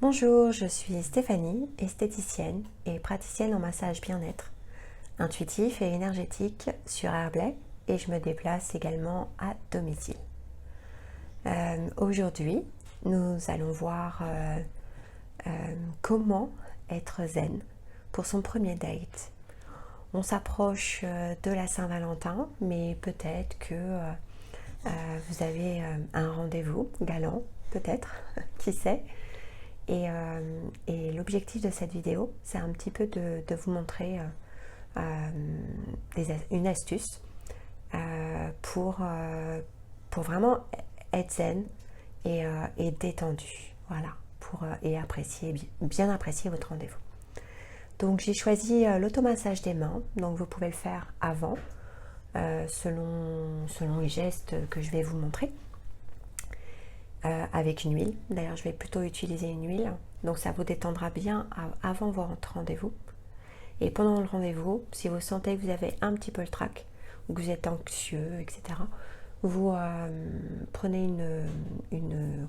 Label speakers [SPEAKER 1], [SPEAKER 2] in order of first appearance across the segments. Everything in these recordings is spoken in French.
[SPEAKER 1] Bonjour, je suis Stéphanie, esthéticienne et praticienne en massage bien-être, intuitif et énergétique sur Herblay, et je me déplace également à domicile. Aujourd'hui, nous allons voir comment être zen pour son premier date. On s'approche de la Saint-Valentin, mais peut-être que vous avez un rendez-vous galant, peut-être, qui sait. Et l'objectif de cette vidéo, c'est un petit peu de vous montrer une astuce pour vraiment être zen et détendu. Voilà, et bien apprécier votre rendez-vous. Donc j'ai choisi l'automassage des mains, donc vous pouvez le faire avant, selon les gestes que je vais vous montrer. Avec une huile. D'ailleurs, je vais plutôt utiliser une huile. Donc, ça vous détendra bien avant votre rendez-vous. Et pendant le rendez-vous, si vous sentez que vous avez un petit peu le trac, ou que vous êtes anxieux, etc., vous prenez une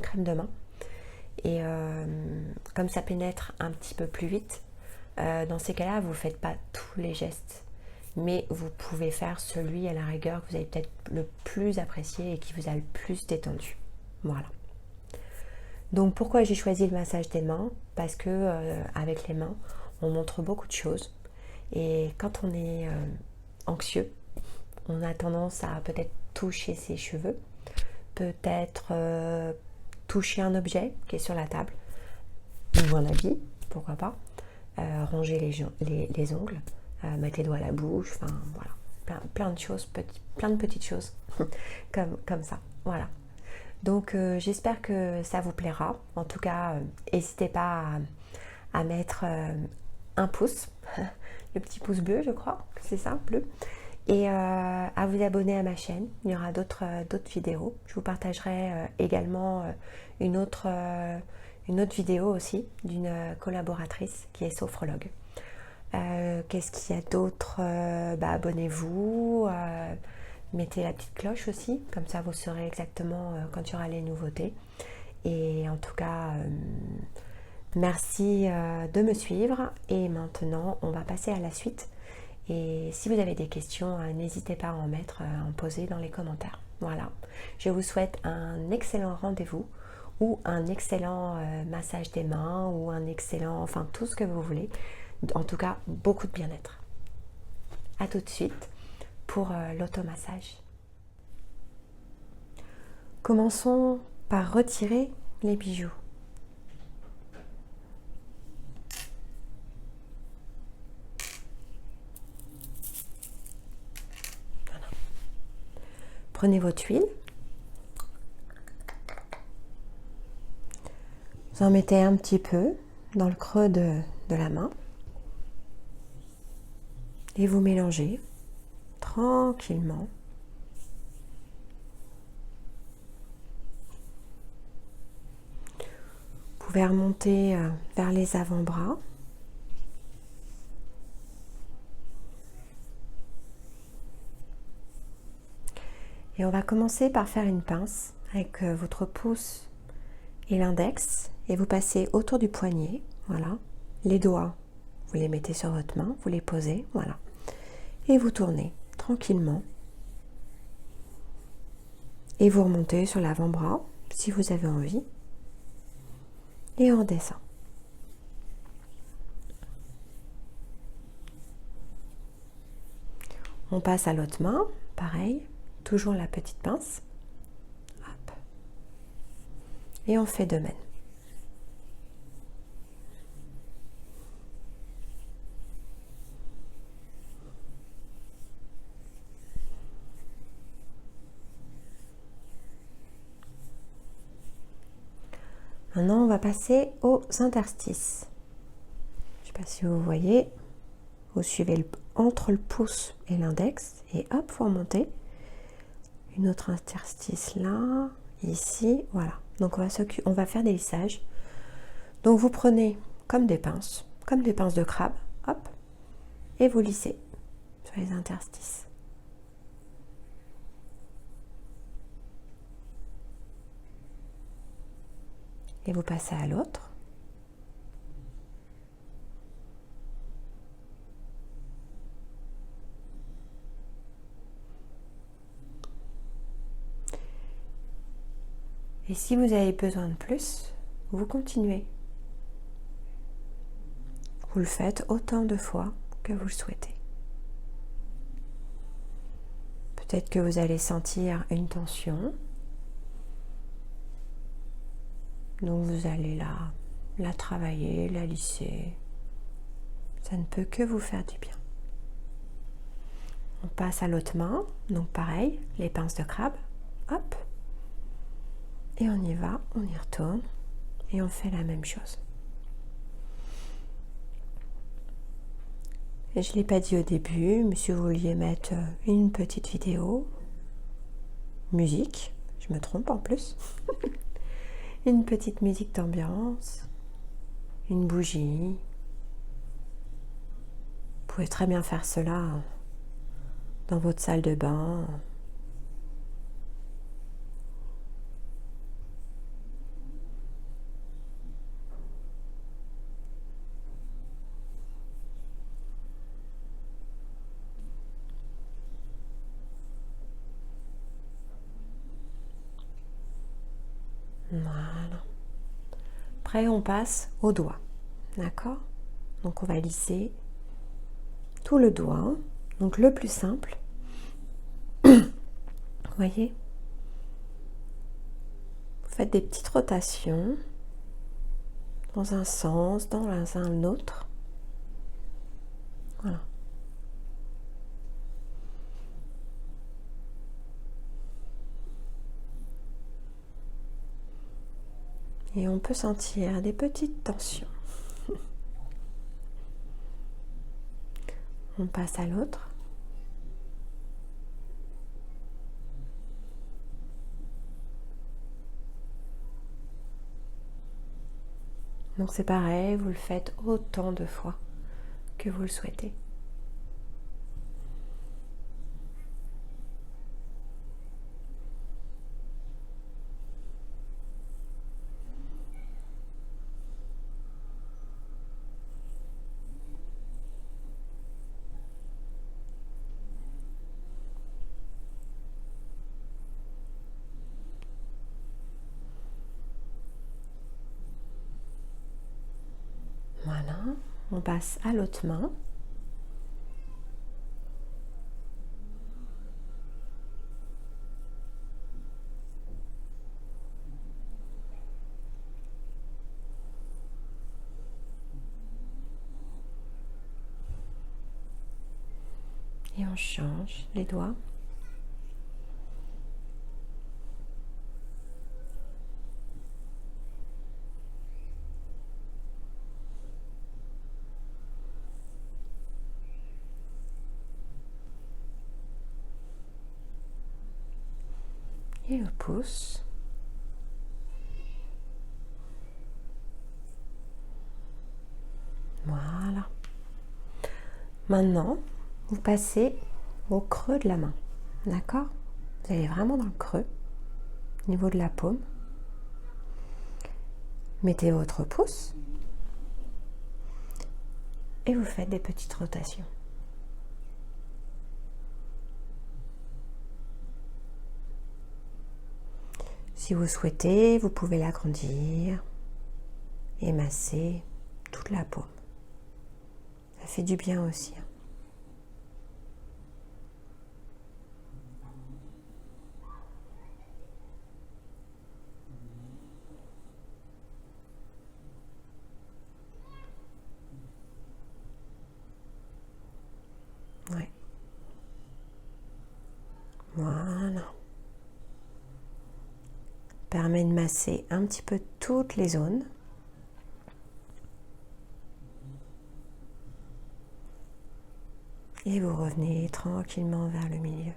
[SPEAKER 1] crème de main. Et comme ça pénètre un petit peu plus vite, dans ces cas-là, vous ne faites pas tous les gestes. Mais vous pouvez faire celui à la rigueur que vous avez peut-être le plus apprécié et qui vous a le plus détendu. Voilà. Donc pourquoi j'ai choisi le massage des mains? Parce que avec les mains, on montre beaucoup de choses. Et quand on est anxieux, on a tendance à peut-être toucher ses cheveux, peut-être toucher un objet qui est sur la table, ou un habit, pourquoi pas, ranger les ongles, mettre les doigts à la bouche, enfin voilà, plein de choses, plein de petites choses comme ça. Voilà. Donc j'espère que ça vous plaira. En tout cas, n'hésitez pas à mettre un pouce, le petit pouce bleu, je crois, c'est ça, bleu, et à vous abonner à ma chaîne. Il y aura d'autres vidéos. Je vous partagerai également une autre vidéo aussi d'une collaboratrice qui est sophrologue. Qu'est-ce qu'il y a d'autre? Abonnez-vous, mettez la petite cloche aussi, comme ça vous saurez exactement quand il y aura les nouveautés. Et en tout cas, merci de me suivre. Et maintenant, on va passer à la suite. Et si vous avez des questions, n'hésitez pas à en poser dans les commentaires. Voilà. Je vous souhaite un excellent rendez-vous ou un excellent massage des mains ou un excellent, enfin tout ce que vous voulez. En tout cas, beaucoup de bien-être. À tout de suite pour l'automassage. Commençons par retirer les bijoux. Voilà. Prenez votre huile. Vous en mettez un petit peu dans le creux de la main. Et vous mélangez tranquillement. Vous pouvez remonter vers les avant-bras. Et on va commencer par faire une pince avec votre pouce et l'index. Et vous passez autour du poignet. Voilà. Les doigts, vous les mettez sur votre main, vous les posez. Voilà. Et vous tournez tranquillement. Et vous remontez sur l'avant-bras si vous avez envie. Et on redescend. On passe à l'autre main, pareil, toujours la petite pince. Hop. Et on fait de même. Maintenant, on va passer aux interstices. Je ne sais pas si vous voyez, vous suivez entre le pouce et l'index et hop, vous remontez. Une autre interstice là, ici, voilà. Donc on va faire des lissages. Donc vous prenez comme des pinces de crabe, hop, et vous lissez sur les interstices. Et vous passez à l'autre. Et si vous avez besoin de plus, vous continuez. Vous le faites autant de fois que vous le souhaitez. Peut-être que vous allez sentir une tension. Donc vous allez la travailler, la lisser. Ça ne peut que vous faire du bien. On passe à l'autre main. Donc pareil, les pinces de crabe. Hop. Et on y va, on y retourne. Et on fait la même chose. Et je ne l'ai pas dit au début, mais si vous vouliez mettre une petite vidéo, musique, je me trompe en plus, une petite musique d'ambiance, une bougie. Vous pouvez très bien faire cela dans votre salle de bain. Voilà. Après, on passe au doigt. D'accord? Donc, on va lisser tout le doigt. Donc, le plus simple. Vous voyez? Vous faites des petites rotations dans un sens, dans un autre. Voilà. Et on peut sentir des petites tensions. On passe à l'autre. Donc c'est pareil, vous le faites autant de fois que vous le souhaitez. Voilà, on passe à l'autre main. Et on change les doigts. Et le pouce. Voilà. Maintenant, vous passez au creux de la main. D'accord? Vous allez vraiment dans le creux, au niveau de la paume. Mettez votre pouce. Et vous faites des petites rotations. Si vous souhaitez, vous pouvez l'agrandir et masser toute la paume. Ça fait du bien aussi. Ouais. Voilà. Permet de masser un petit peu toutes les zones. Et vous revenez tranquillement vers le milieu.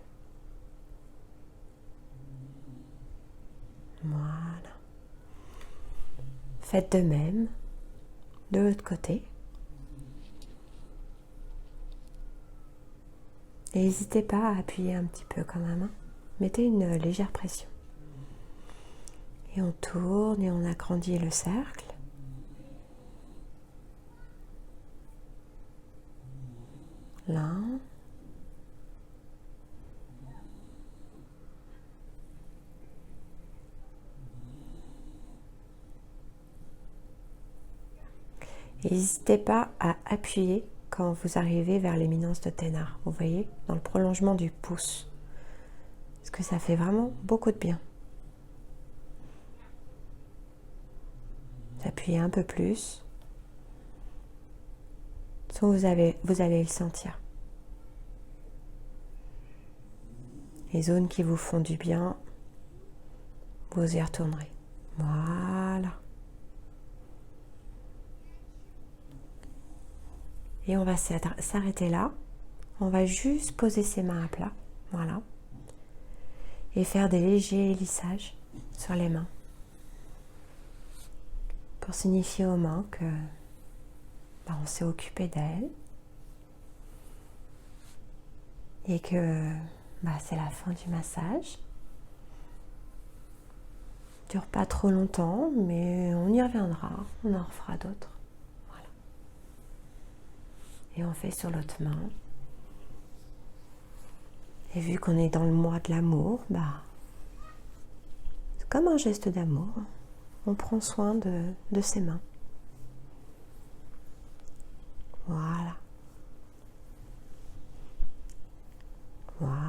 [SPEAKER 1] Voilà. Faites de même de l'autre côté. Et n'hésitez pas à appuyer un petit peu quand même. Mettez une légère pression. Et on tourne et on agrandit le cercle. L'un. N'hésitez pas à appuyer quand vous arrivez vers l'éminence de Thénard. Vous voyez, dans le prolongement du pouce. Parce que ça fait vraiment beaucoup de bien. Appuyez un peu plus. Vous allez le sentir. Les zones qui vous font du bien, vous y retournerez. Voilà. Et on va s'arrêter là. On va juste poser ses mains à plat. Voilà. Et faire des légers lissages sur les mains. Pour signifier aux mains que on s'est occupé d'elles. Et que c'est la fin du massage. Ça dure pas trop longtemps, mais on y reviendra. On en refera d'autres. Voilà. Et on fait sur l'autre main. Et vu qu'on est dans le mois de l'amour, c'est comme un geste d'amour. On prend soin de ses mains. Voilà. Voilà.